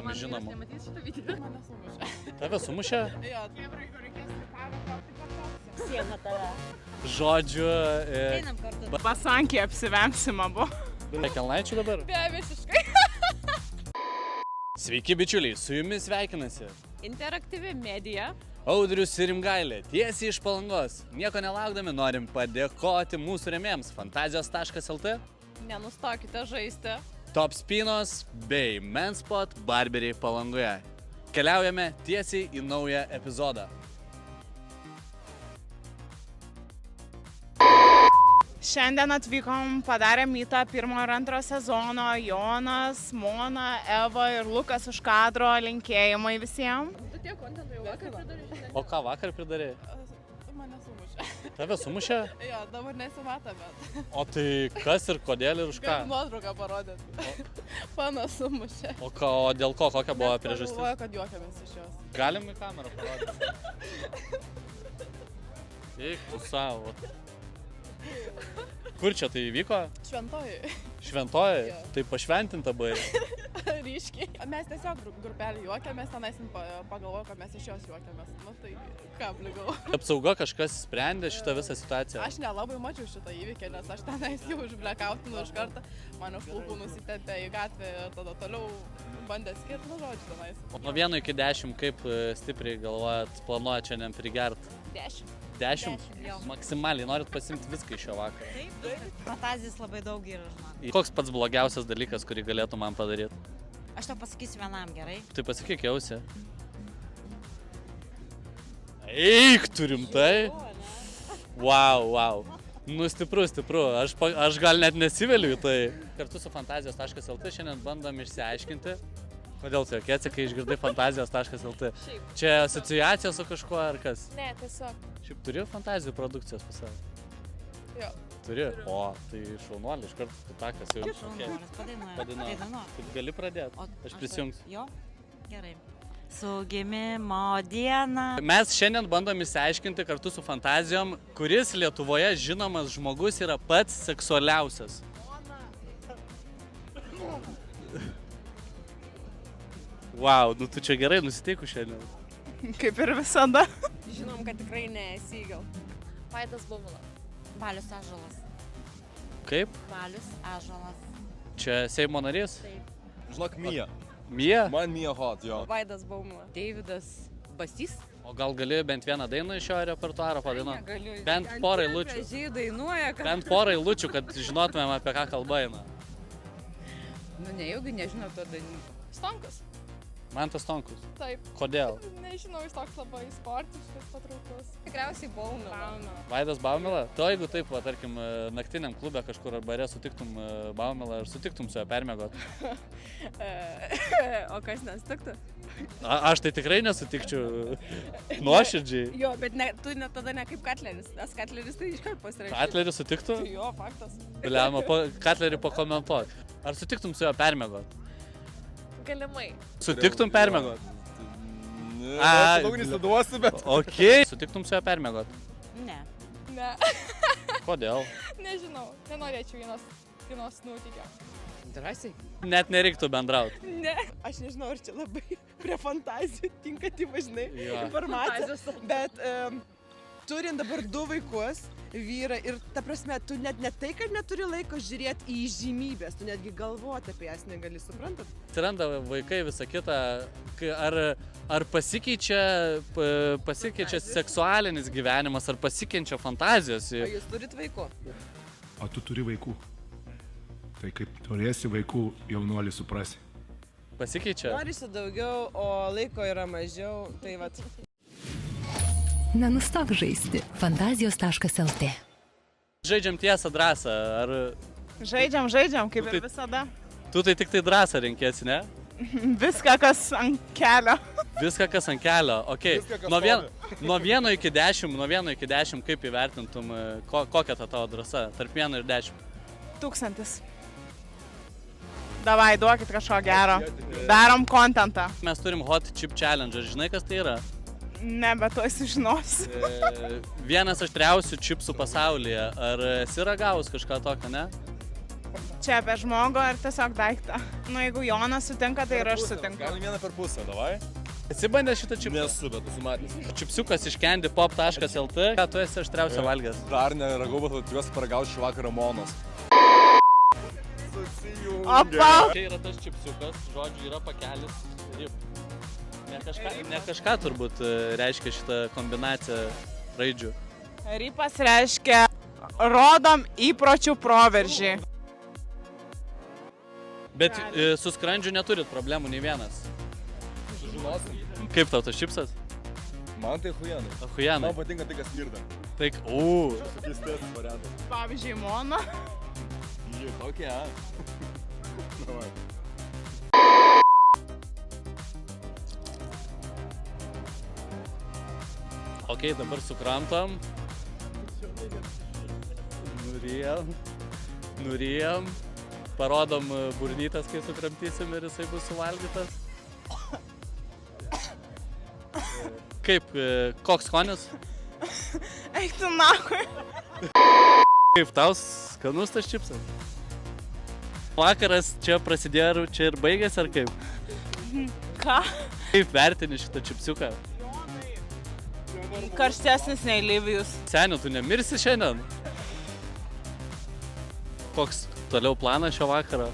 taptum žinomu? Nematys šitą video. Mane sumušė. Tave sumušė? Jo. Siena tave. Žodžiu... Einam kartu. Pasankį apsivemsim abu. Kelnaičių dabar? Be visiškai. Sveiki bičiuliai, su jumis sveikinasi Interaktyvi medija. Audrius ir Rimgailė, tiesiai iš Palangos. Nieko nelaukdami norim padėkoti mūsų rėmėjams Fantazijos.lt, Nenustokite žaisti. Top Spinos bei Menspot Barberiai Palangoje. Keliaujame tiesiai į naują epizodą. Šiandien atvykom, padarėm mytą pirmo ir antro sezono. Jonas, Mona, Eva ir Lukas už kadro, linkėjimai visiems. Tu tiek kontento jau vakar pridarė? O ką vakar pridarė? Mane sumušė. Tave sumušė? Jo, dabar nesimato, bet. O tai kas ir kodėl ir už ką? Galiu nuotrauką parodyti. Pana sumušė. O dėl ko, kokia buvo priežastis? Galvoju, kad juokiamės iš jos. Galim į kamerą parodyti? Eik tu savo. Kur čia tai įvyko? Šventoji. Šventoji? Jo. Tai pašventinta bai. Ryškiai. Mes tiesiog grupelį juokiamės, tenais pagalvoju, kad mes iš jos juokiamės. Nu tai ką apligau. Apsauga kažkas sprendė šitą visą situaciją? Aš nelabai mačiau šitą įvykį, nes aš tenais jau užblekautinu iš karto. Mane už lūpų nusitempė į gatvę ir tada toliau bandė skirti, nu žodžiu, tenais. Nuo 1 iki 10, kaip stipriai galvojat, planuojat šiandien prigert? 10. 10? Jo. Maksimaliai, norit pasimti viską iš šio vakaro. Taip. Fantazijos labai daug yra, žinok. Koks pats blogiausias dalykas, kurį galėtų man padaryti? Aš tau pasakysiu vienam, gerai? Tai pasakyk jausi. Eik, tu rimtai? Wow. Nu, stipru. Aš gal net nesiveliu į tai. Kartu su Fantazijos.lt šiandien bandom išsiaiškinti. Kodėl tu jokiesi, kai išgirdai Fantazijos.lt? Čia asociacija su kažkuo ar kas? Ne, tiesiog. Šiaip turi fantazijų produkcijos pas save? Jo. Turi? O, tai šaunuolį, iš karto tu takas jau. Šaunuolis, padainuoja. Taip gali pradėti. Aš prisijungsiu. Jo, gerai. Su gimimo diena. Mes šiandien bandom išsiaiškinti kartu su Fantazijom, kuris Lietuvoje žinomas žmogus yra pats seksualiausias. Wow, nu tu čia gerai nusiteiku šiandien. Kaip ir visada. Žinom, kad tikrai nesi gal. Vaidas Baumila. Valius Ąžuolas. Kaip? Valius Ąžuolas. Čia Seimo narys? Taip. Žinok, Mija. Mija? Man Mija hot, jo. Vaidas Baumila. Deividas Basys. O gal gali bent vieną dainą iš šio repertuaro padainuoti? Negaliu. Bent porą eilučių. Gražiai dainuoja, kad... Bent porą eilučių, kad žinotumėm, apie ką kalba eina. Nu, nejaugi nežinau to dainų. Stonkus. Mantas Stonkus. Taip. Kodėl? Nežinau, jis toks labai sportiškas, patrauklus. Tikriausiai Baumila. Vaidas Baumila? To jeigu taip, va, tarkim, naktiniam klube kažkur ar bare sutiktum Baumilą ir sutiktum su juo permiegot. O kas nesutiktų? Aš tai tikrai nesutikčiau nuoširdžiai. Jo, bet tu tada ne kaip Katleris. Nes Katleris tai iškart pasirašė. Katlerį sutiktų? Jo, faktas. Biliama, Katlerį pakomentuok. Ar sutiktum su juo permiegot? Galimai. Sutiktum permiegot? Ne, Ai, daug nesiduosiu, bet... Ok. Sutiktum su juo permiegot? Ne. Ne. Kodėl? Nežinau. Nenorėčiau vienos nutikio. Drąsiai. Net nereiktų bendrauti. Ne. Aš nežinau, ar čia labai prie fantazijų tinkati, važinai, Jo. informacija. Bet turint dabar 2 vaikus, vyrą ir, ta prasme, tu net ne tai, kad neturi laiko žiūrėti į įžymybės, tu netgi galvoti apie jas negali, suprantat? Atsiranda vaikai, visa kita. Ar pasikeičia seksualinis gyvenimas, ar pasikeičia fantazijos? O jūs turit vaikų? O tu turi vaikų. Tai kaip turėsi vaikų, jaunuolį suprasi. Pasikeičia? Norisi daugiau, o laiko yra mažiau, tai vat. Nenustok žaisti. Fantazijos.lt. Žaidžiam tiesą drąsą, ar... Žaidžiam, kaip Tai- ir visada. Tu tai tik tai drąsą renkėsi, ne? Viską, kas ant kelio. Viską, kas ant kelio, okei. Viską, kas Nuo 1 iki 10, kaip įvertintum, kokia ta tavo drąsa, tarp 1 ir 10? 1000. Davai, duokit kažko gero. Darom kontentą. Mes turim Hot Chip Challenge, ar žinai, kas tai yra? Ne, bet tu sužinosi. Vienas aštriausių čipsų pasaulyje, ar esi ragavus kažką tokio, ne? Čia apie žmogų ar tiesiog daiktą? Nu, jeigu Jonas sutinka, tai ir aš sutinku. Galim vieną per pusę, davai? Esi bandęs šitą čipsą? Nesu, bet esu matęs. Čipsiukas iš candypop.lt. Ką tu esi aštriausia valgęs? Dar neragau, bet tikiuosi paragauti šį vakarą monos. Opa! Čia yra tas čipsiukas, žodžiu, yra pakelis. Rip. Ne kažką turbūt reiškia šitą kombinaciją raidžių. Rypas reiškia rodom įpročių proveržį. Bet su skrandžiu neturit problemų nei vienas. Sužinosim. Kaip tau tas čipsas? Man tai huijanai. Ahujanai. Man patinka tai, kas smirda. Taik, Keistesnis variantas. Pavyzdžiui, Mona. Jį, tokia. Davai. Ok, dabar sukramtam. Nurijam. Parodom burnytas, kai sukramtysim ir jisai bus suvalgytas. Kaip, koks skonis? Eik tu nachui. Kaip tau skanus tas čipsas? Vakaras čia prasidėjo, čia ir baigėsi ar kaip? Ką? Kaip vertini šitą čipsiuką? Karštesnis nei Livijus. Seniu, tu nemirsi šiandien? Koks toliau planas šio vakaro?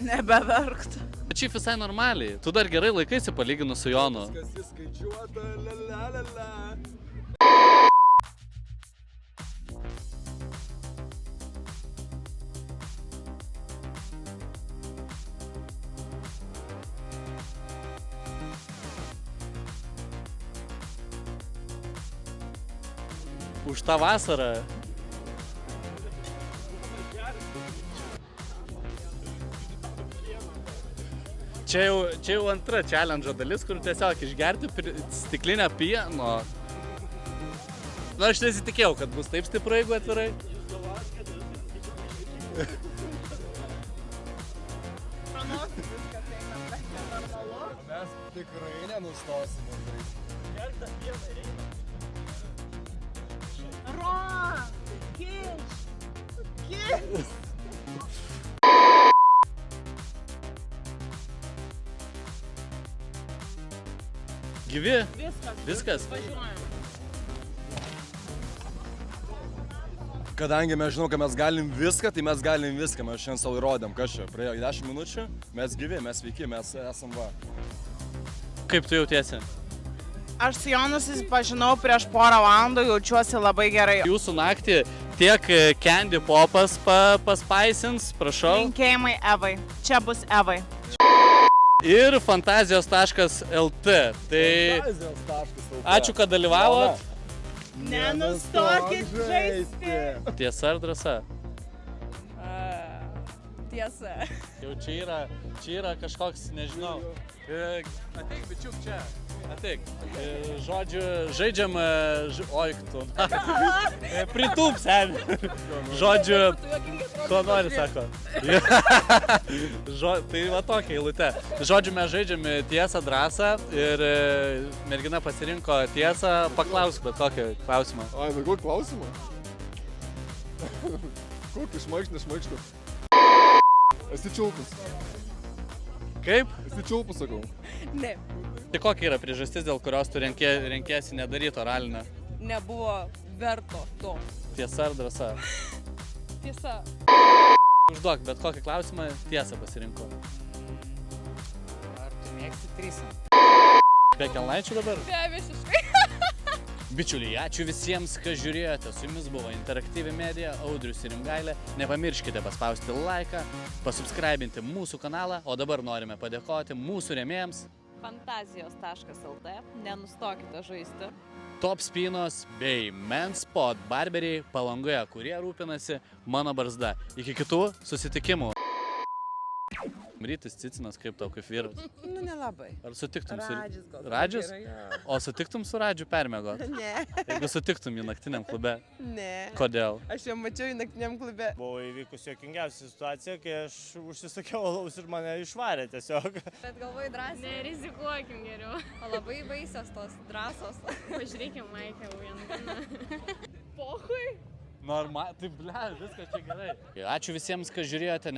Nebeverkt. Bet šiaip visai normaliai. Tu dar gerai laikaisi palyginus su Jonu. Viskas įskaičiuota, la la la la. Už tą vasarą. Čia jau antra challenge dalis, kur tiesiog išgerti stiklinę pieno. Na, aš nesitikėjau, kad bus taip stipru, jeigu atvirai. Mes tikrai nenustosime. Gyvi? Viskas. Kadangi mes žinom, kad mes galim viską, tai mes galim viską. Mes šiandien savo įrodėm, kas čia. Praėjo 10 minučių, mes gyvi, mes sveiki, mes esam va. Kaip tu jautiesi? Aš su Jonu susipažinau prieš porą valandų, jaučiuosi labai gerai. Jūsų naktį tiek Candy Popas paspaisins, prašau. Linkėjimai Evai. Čia bus Evai. Ir fantazijos.lt. Tai ačiū, kad dalyvavot. Nenustokit žaisti. Tiesa ar drąsa? Tiesa. Jau čia yra kažkoks, nežinau. Ateik, bičiuk, čia. Ateik. Žodžiu, žaidžiam... Oi, tu. Pritūp, seni. Žodžiu, ko nori, sako. Tai va tokia eilutė. Žodžiu, mes žaidžiam tiesą, drąsą ir mergina pasirinko tiesą. Paklausk bet kokį klausimą. Ai, bet kokį klausimą? Kokį šmaikštą? Esi čiulpus. Kaip? Esi čiulpus, sakau. Ne, Tai kokia yra priežastis, dėl kurios tu renkiesi nedaryti oralinę? nebuvo verto to. Tiesa ar drąsa? Tiesa. Užduok bet kokį klausimą, tiesą pasirinko. Ar tu mėgsti trysą? Be kelnaičių dabar? Be visiškai. Bičiuliai, ačiū visiems, kas žiūrėjote. Su jumis buvo Interaktyvi Medija, Audrius ir Rimgailė. Nepamirškite paspausti laiką, pasubscribinti mūsų kanalą, o dabar norime padėkoti mūsų rėmėjams. Fantazijos.lt. Nenustokite žaisti. Top Spinos bei Men's Spot Barberiai Palangoje, kurie rūpinasi mano barzda. Iki kitų susitikimų. Rytis Cicinas, kaip tau, kaip vyras? Nu, nelabai. Ar sutiktum su... Radžis gal. Radžis? Gerai, jo. O sutiktum su Radžiu permiegot? Ne, Jeigu sutiktum į naktiniam klube. ne. Kodėl? Aš jau mačiau į naktiniam klube. Buvo įvykusi juokingiausia situacija, kai aš užsisakiau alaus ir mane išvarė tiesiog. Bet galvoju drąsiai. Nerizikuokim geriau. O labai baisios tos drąsos. Pažiūrėkim Maiką vieną. Pohui? Tai ble, viskas čia gerai. Ačiū visiems, kas žiūrėjote,